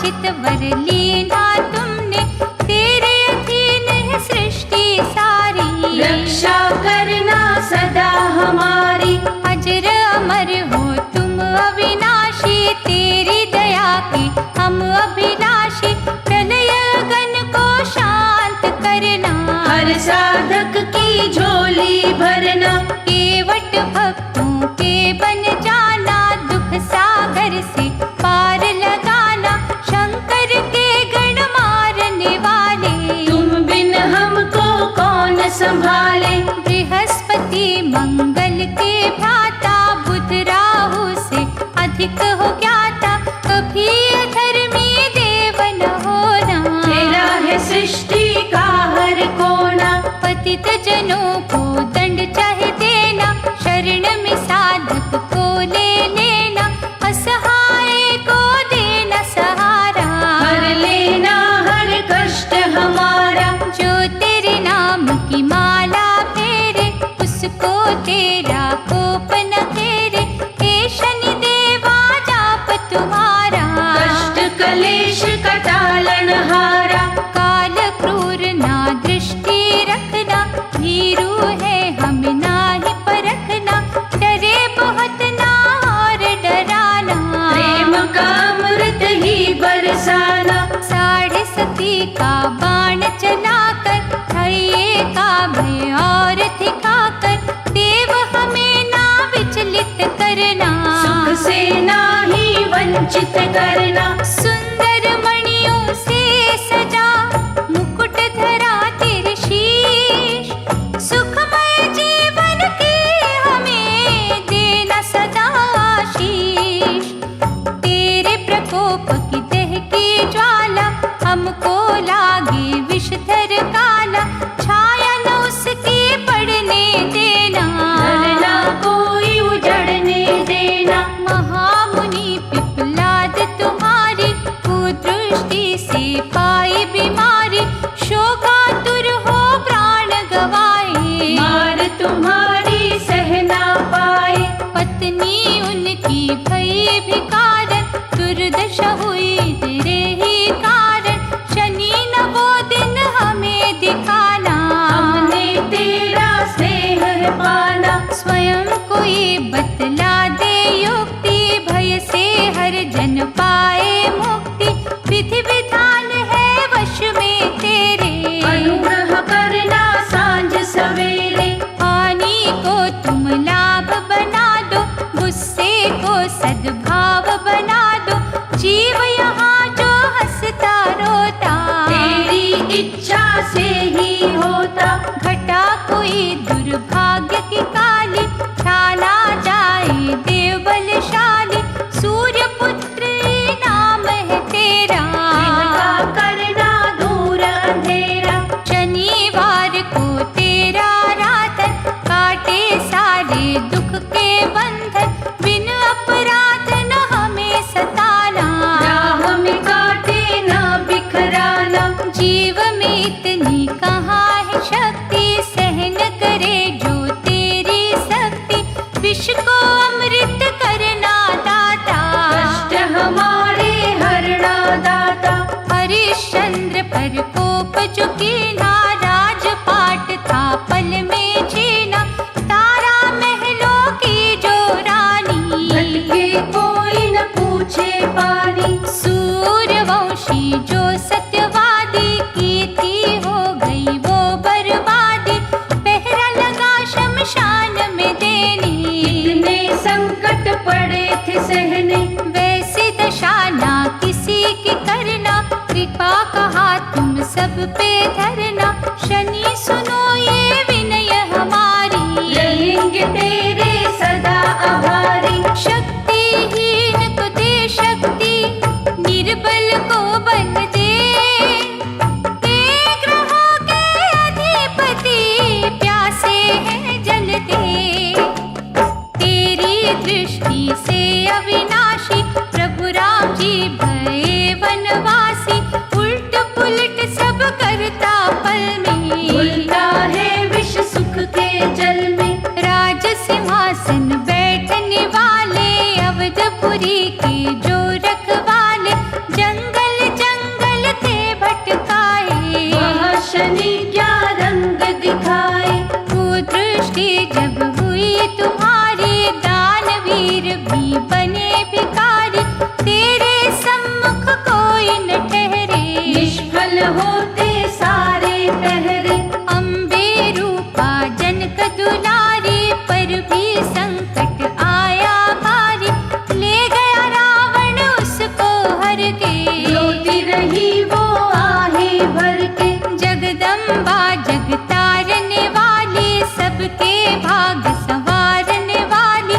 वांछित वर लीना तुमने, तेरे अधीन है सृष्टि सारी। रक्षा करना सदा हमारी, अजर अमर हो तुम अविनाशी, तेरी दया की हम अभिलाषी। प्रलय गण को शांत करना, हर साधक की झोली भरना। केवट भक्तों के बन जाना, दुख सागर से पार लगाना। शंकर के गण मारने वाले, तुम बिन हमको कौन संभाले। बृहस्पति मंगल के भ्राता, बुध राहु से अधिक हो ज्ञाता। कभी अधर्मी देव न होना, तेरा है सृष्टि का हर कोना। पतित जनों को दंड चाहे देना, शरण में साधक को ले लेना। असहाय को देना सहारा, हर लेना हर कष्ट हमारा। जो तेरे नाम की माला फेरे, उसको तेरा कोप न घेरे। हे शनि देवा जाप तुम्हारा, कष्ट कलेश का टालनहारा। काल क्रूर ना दृष्टि रखना, भीरू है हमें नाही परखना। डरे बहुत ना और डराना, प्रेम का अमृत ही बरसाना। साढ़े सती का बाण चलाकर, हये का भय और दिखाकर। देव हमें ना विचलित करना, सुख से नाही वंचित करना। सुंदर मणियों से सजा मुकुट धरा तेरे शीश। सुखमय जीवन की हमें देना सदा आशीष। तेरे प्रकोप की दहकी ज्वाला, हमको लागे विषधर काला। छाया न उसकी पड़ने देना, धरना कोई उजड़ने देना। महामुनि पिपलाद तुम्हारी, कुदृष्टि से पाई बीमारी। शोकातुर हो प्राण गवाए, मार तुम्हारी सह ना पाए। पत्नी उनकी भई भिकारन, दुर्दशा हुई तेरे ही कारण। शनि न वो दिन हमें दिखाना, हमने तेरा स्नेह पाना। स्वयं कोई बतला दे युक्ति, भय से हर जन पाए मुक्ति। विधि विधान है वश में तेरे, अनुग्रह करना सांझ सवेरे। हानि को तुम लाभ बना दो, गुस्से को सद्भाव बना दो। जीव यहाँ जो हंसता रोता, तेरी इच्छा से ही होता। घटा कोई दुर्भाग्य की काली, ठाना जाए देव बलशाली। सूर्य पुत्र नाम है तेरा, इनका करना दूर अंधेरा। शनिवार को तेरा रातन, काटे सारे दुख के बंधन। बिन अपराध न हमें सताना, राह में काटे ना बिखराना। जीव में इतनी कहाँ है शक्ति, सहन करे जो तेरी शक्ति। विष को अमृत करना दाता, कष्ट हमारे हरना दाता। हरिश्चंद्र पर कोप जो कीना, राजपाट था पल में छीना। तारा महलों की जो रानी, भटके कोई न पूछे पानी। सूर्यवंशी जो सत्यवादी, की थी हो गई वो बर्बादी। पहरा लगा शमशान में देने, इतने संकट पड़े थे सहने। वैसी दशा ना किसी की करना। कृपा कहा तुम सब पे धरना, शनि सुनो ये विनय हमारी। रहेंगे तेरे सदा आभारी। शक्तिहीन को दे शक्ति, निर्बल को बल दे। हे ग्रहों के अधिपति, प्यासे हैं जल दे। तेरी दृष्टि से अविनाशी, प्रभु राम जी भये वनवासी। उल्ट पुलट सब करता पल भर के, रोती रही वो आहें भर के। जगदम्बा जग तारने वाली, सबके भाग संवारने वाली,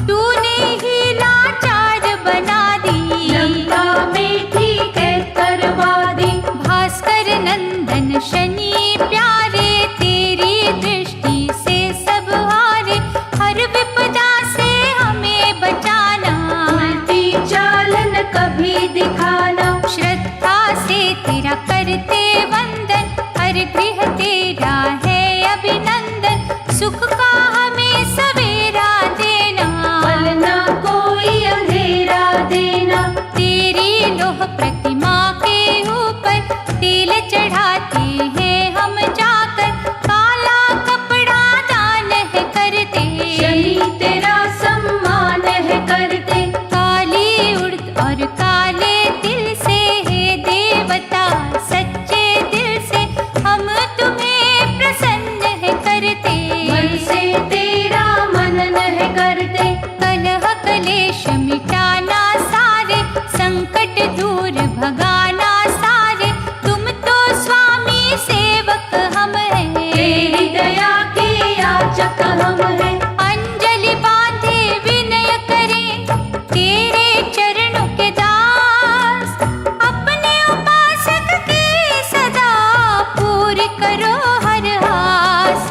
तूने ही लाचार बना दी। लंका में थी कैद करवा दी। भास्कर नंदन शनि प्यारे, तेरी दृष्टि से सब हारे, हर विपदा से हमें बचाना। उल्टी चालन कभी दिखाना। श्रद्धा से तेरा करते वंदन, हर गृह तेरा है अभिनंदन, सुख का हमें सवेरा देना। पलना कोई अंधेरा देना। तेरी लोह प्रतिमा के ऊपर तेल चढ़ाते हैं हम जाकर, काला कपड़ा दान है करते। शनि तेरा सम्मान है करते। काली उड़द और काले तिल से, हे देवता सच्चे दिल से, हम तुम्हें प्रसन्न है करते। मन से तेरा मनन है करते। कलह कलेश मिटाना सारे, संकट दूर भगाना सारे, तुम तो स्वामी सेवक हम हैं। तेरी दया के याचक हम हैं। अंजलि बांधे विनय करें, तेरे चरणों के दास, अपने उपासक की सदा पूरी करो हर आस।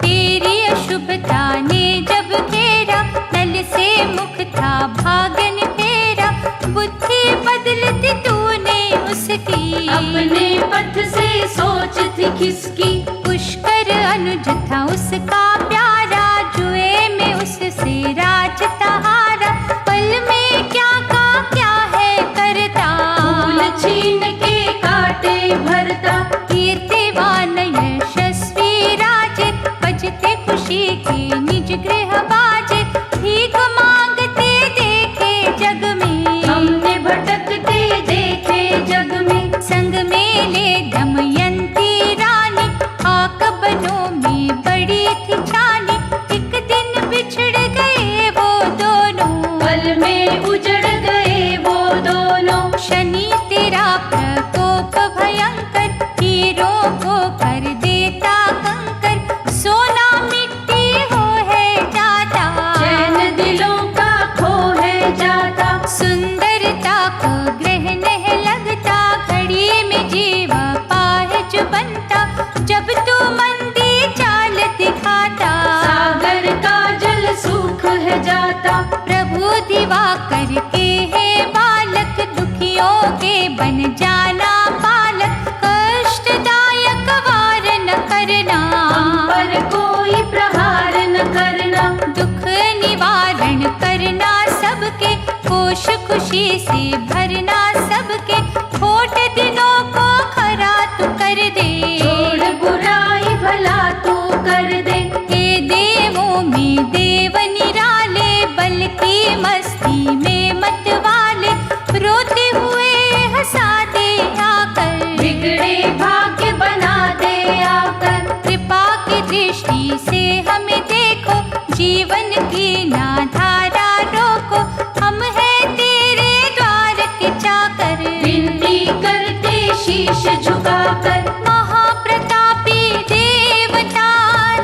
तेरी अशुभता ने जब घेरा, नल से मुख था भागन फेरा, बुद्धि बदलती तूने उसकी। अपने पथ से सोच थी किसकी। पुष्कर अनुज था उसका प्यारा, जुए में उससे राजता हारा, पल में क्या का क्या है करता। फूल छीन के काटे भरता। कीर्तिवान यशस्वी राजे, बजते खुशी के निज गृह बाजे, भीख मांगते देखे जग में। हमने भटकते देखे जग में। संग में ले दमयंती रानी, आकबनों में बड़ी थी छानी, एक दिन बिछड़ गए वो दोनों। पल में उजड़ गए वो दोनों। शनि तेरा प्रकोप भयंकर, हीरों को कर देता कंकर, सोना मिट्टी हो है जाता। चैन दिलों का खो है जाता। सुंदरता को ग्रहण है लगता, घड़ी में जीवा पाहज बनता, जब तू मंदी चाल दिखाता। सागर का जल सूख है जाता। प्रभु दिवाकर के है बालक, दुखियों के बन जाना पालक, कष्टदायक वार न करना। हम पर कोई प्रहार न करना। दुख निवारण करना सबके, कोश खुशी से भरना सबके, खोट दिनों को खरा तू कर दे। छोड़ बुराई भला तू कर दे। हे देवों में देव निराले, बल की मस्ती में मत वाले, रोते हुए हंसा दे आकर। बिगड़े भाग्य बना दे आकर। कृपा की दृष्टि से हमें देखो, जीवन की ना धारा रोको, हम हैं तेरे द्वार के चाकर। विनती करते शीश झुकाकर। महाप्रतापी देवता,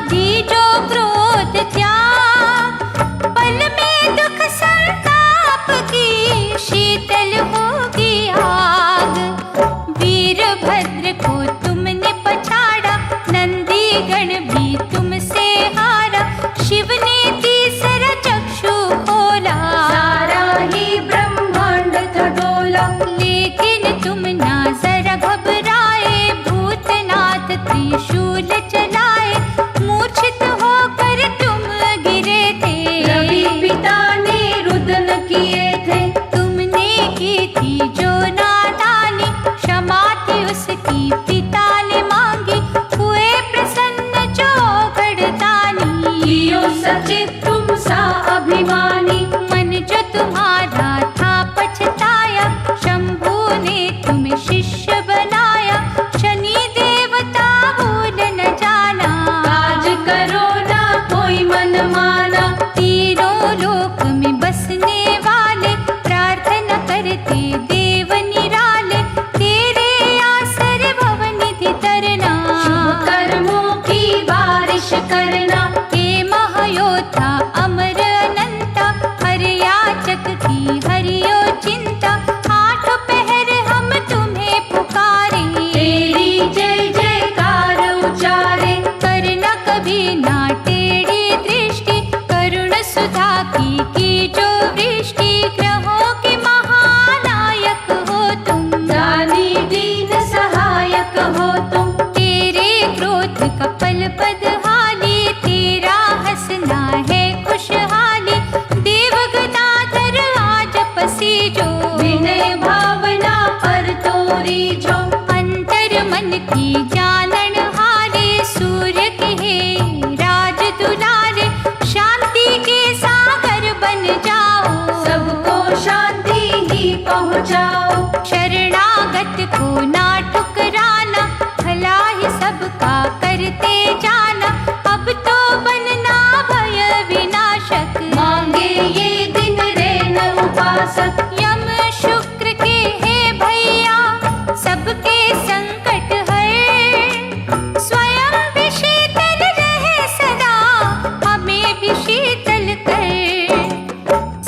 दीजो क्रोध त्याग, पल में दुख संताप की शीतल होगी आग। वीरभद्र को तुमने पछाड़ा, नंदी गण भी तुमसे हारा, शिव ने तीसरा चक्षु खोला, सारा ही ब्रह्मांड था डोला। लेकिन तुम ना जरा घबराए, भूतनाथ त्रिशूल चलाए, मूर्छित होकर तुम गिरे थे। रवि पिता ने रुदन किए थे। तुमने की थी जो नादानी, क्षमा थी उसकी पिता ने मांगी, हुए प्रसन्न जो गढ़दानी। कियो सचित तुम सा अभिमानी। मन जो तुम्हारा था पछताया, शंभू ने दूरी जो। अंतर मन की जानन हारे, सूर्य के हे राज दुलारे, शांति के सागर बन जाओ, सबको शांति ही पहुँचाओ। शरणागत को ना ठुकराना, भला ही सबका करते जाना, अब तो बनना भय विनाशक, मांगे ये दिन रैन उपासक। यम शुक्र के हे भैया, सबके संकट हर, स्वयं भी शीतल रहे सदा, हमें भी शीतल कर,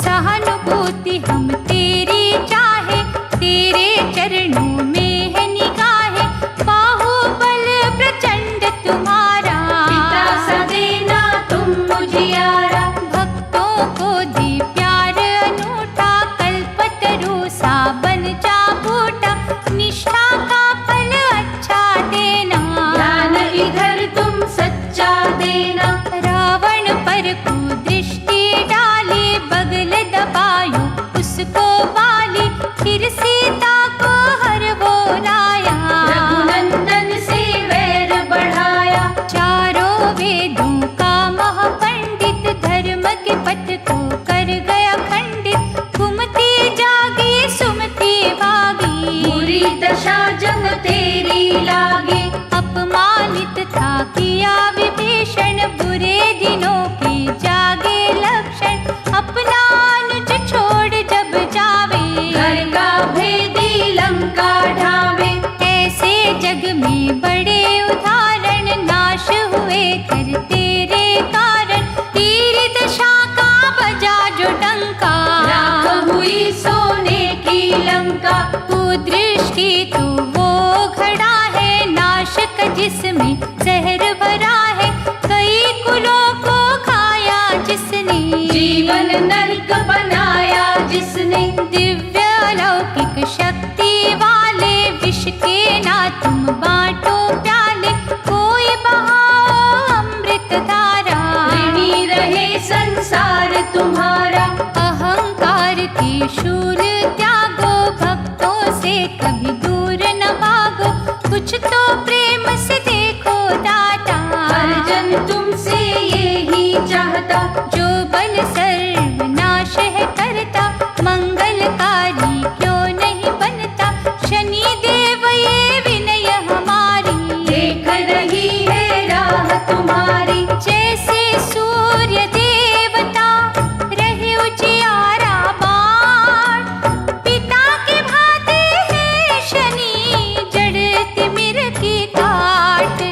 सहानुभूति हम तेरी चाहे, तेरे चरणों में है निगाहे, बाहुबल प्रचंड तुम्हारा, पिता सा देना तुम मुझियारा। भक्तों को दे प्यार अनूठा, कल्पतरु सा बन जा बूटा, निष्ठा का फल अच्छा देना, ज्ञान इधर तुम सच्चा देना। रावण पर कुदृष्टि डाली, बगल दबायो उसको बाली, फिर सीता को हर वो लाया, रघुनंदन से वैर बढ़ाया। चारों वेदों का महापंडित, धर्म के पथ को कर गया खंडित, कुमति जागी सुमति भागी, बुरी दशा जब तेरी लागी। अपमानित था किया विभीषण, बुरे दिनों के जागे लक्षण, अपना अनुज छोड़ जब जावे, घर का भेदी लंका ढावे। ऐसे जग में बड़े उदाहरण, नाश हुए कर तेरे कारण, तेरी दशा का बजा जो डंका, राख हुई सोने की लंका। कुदृष्टि तो वो घड़ा है, नाशक जिसमें जहर भरा है, कई कुलों को खाया जिसने, जीवन नरक बनाया जिसने। दिव्य अलौकिक शक्ति वाले, विष के ना तुम बांटो प्याले, कोई बहाओ अमृत धारा, ऋणी रहे संसार तुम्हारा। अहंकार के शूल त्यागो, भक्तों से कभी दूर न भागो, कुछ तो प्रेम से देखो दाता, हर जन तुमसे यही चाहता। जो बल सर्वनाश है करता, मंगलकारी क्यों नहीं बनता, शनि देव ये विनय हमारी, देख रही है राह तुम्हारी। जैसे सूर्य देवता रहे उजियारा बाण, पिता के भाते हैं शनि, जड़ तिमिर की काट,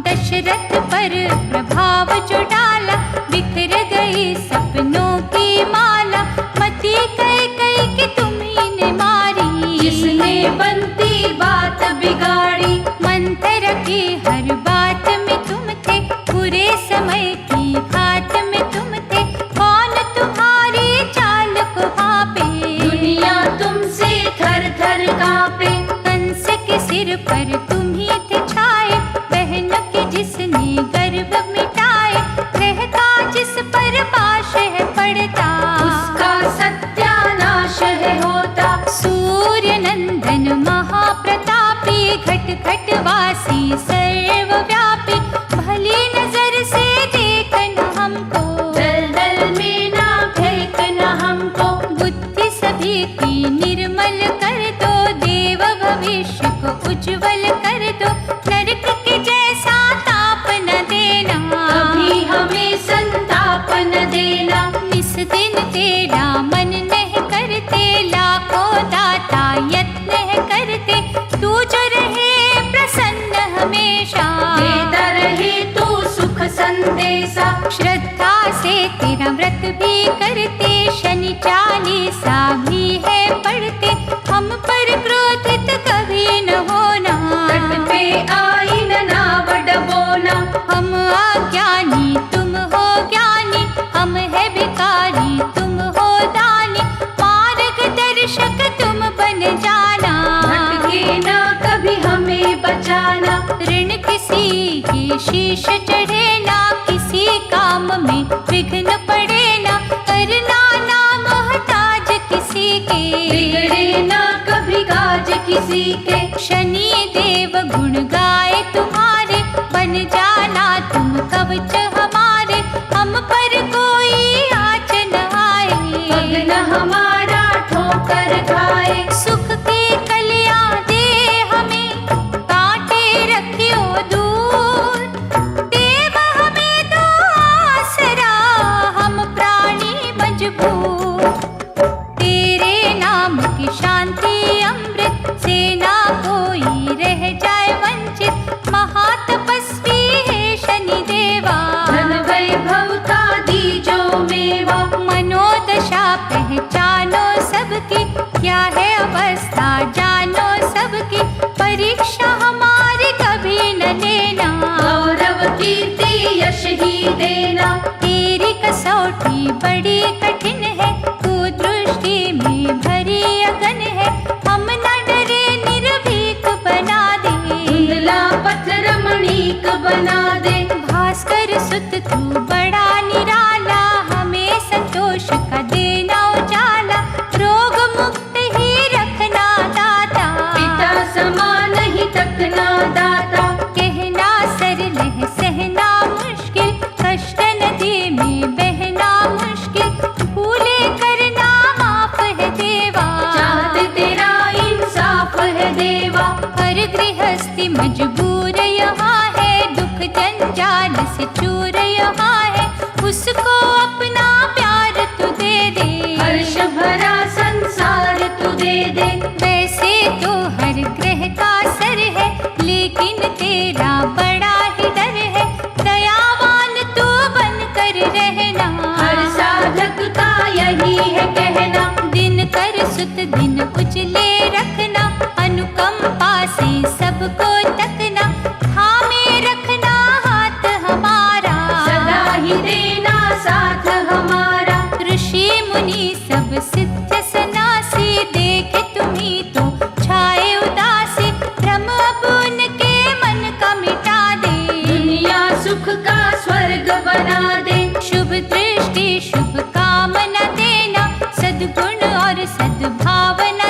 दशरथ पर प्रभाव जो डाला, बिखर गई सपनों की माला, मती कई कई की तुम्ही ने मारी, जिसने बनती बात बिगाड़ी। मंत्र की हर बात में तुम थे, बुरे समय की घात में तुम थे, कौन तुम्हारी चाल को भापे, दुनिया तुमसे थर थर कांपे। कंस के सिर पर तुम ही थे छाए, बहन के जिसने गर्भ मिटाए, रहता जिस पर पाश है पड़ता, उसका सत्यानाश है होता। सूर्य नंदन महाप्रतापी, घट घट वासी सर्वव्यापी, भली नजर से देखना हमको, दलदल में ना फेंकना हमको। बुद्धि सभी की निर्मल कर दो, देव भविष्य को उज्जवल कर दो, नरक के जैसा ताप न देना, कभी हमें संताप न देना। निस दिन तेरा मन नहीं करते, लाखों दाता यत्न है करते, तू जो रहे प्रसन्न हमेशा, देता रहे तू सुख संदेशा। श्रद्धा से तेरा व्रत भी करते, शनि चालीसा भी है पढ़ते, हम पर क्रोधित कभी न होना, तट पे आई न नाव डबोना। हम अज्ञानी तुम हो ज्ञानी, हम है भिखारी तुम हो दानी, मार्गदर्शक तुम बन जाना, भटके ना कभी हमें बचाना। ऋण किसी के शीश चढ़े ना, किसी काम में विघ्न पड़े ना, करना ना मोहताज किसी के, बिगड़े ना कभी काज किसी के। शनि देव गुण गाए तुम्हारे, बन जाना तुम कवच हमारे। हम पर कोई आँच न आए, पग न हमारा ठोकर खाए। सुख की कलियां दे हमें, कांटे रखियो दूर। देव हमें दो आसरा, हम प्राणी मजबूर। तेरे नाम की शांति अमृत से ना कोई रह जाए वंचित। महातपस्वी है शनि देवा, धन वैभव का दीजो मेवा। मनोदशा पहचानो सबकी, क्या है अवस्था जानो सबकी। परीक्षा हमारी कभी न लेना, गौरव कीर्ति यश ही देना। तेरी कसौटी बड़ी कठिन है, कुदृष्टि में भरी अगन है। हम न डरे निर्भीक बना दे, धुंधला पथ रमणीक बना दे। भास्कर सुत तू बड़ा निराला, हमें संतोष का देना उजाला। रोग मुक्त ही रखना दाता, पिता समान ही तकना दाता। कहना सरल है सहना मुश्किल, कष्ट नदी में बहना मुश्किल। भूले करना माफ है देवा, चाहत तेरा इंसाफ है देवा। हर गृहस्थी मजबूर यहाँ है, दुख जंजाल से चूर यहाँ है। उसको अपना प्यार तू दे दे, हर्ष भरा संसार तू दे दे। वैसे तो हर ग्रह का सर है, लेकिन तेरा बड़ा ही डर है। दयावान तू बन कर रहना, हर साधक का यही है कहना। दिन कर सुत दिन उजले रखना, अनुकंपा से सबको तकना। थामे रखना हाथ हमारा, सदा ही देना साथ हमारा। ऋषि मुनि सब सिद्ध सन्यासी, देखे तुम्ही तो छाए उदासी। भ्रम अब उनके मन का मिटा दे, दुनिया सुख का स्वर्ग बना दे। शुभ दृष्टि शुभ कामना देना, सद्गुण और सद्भावना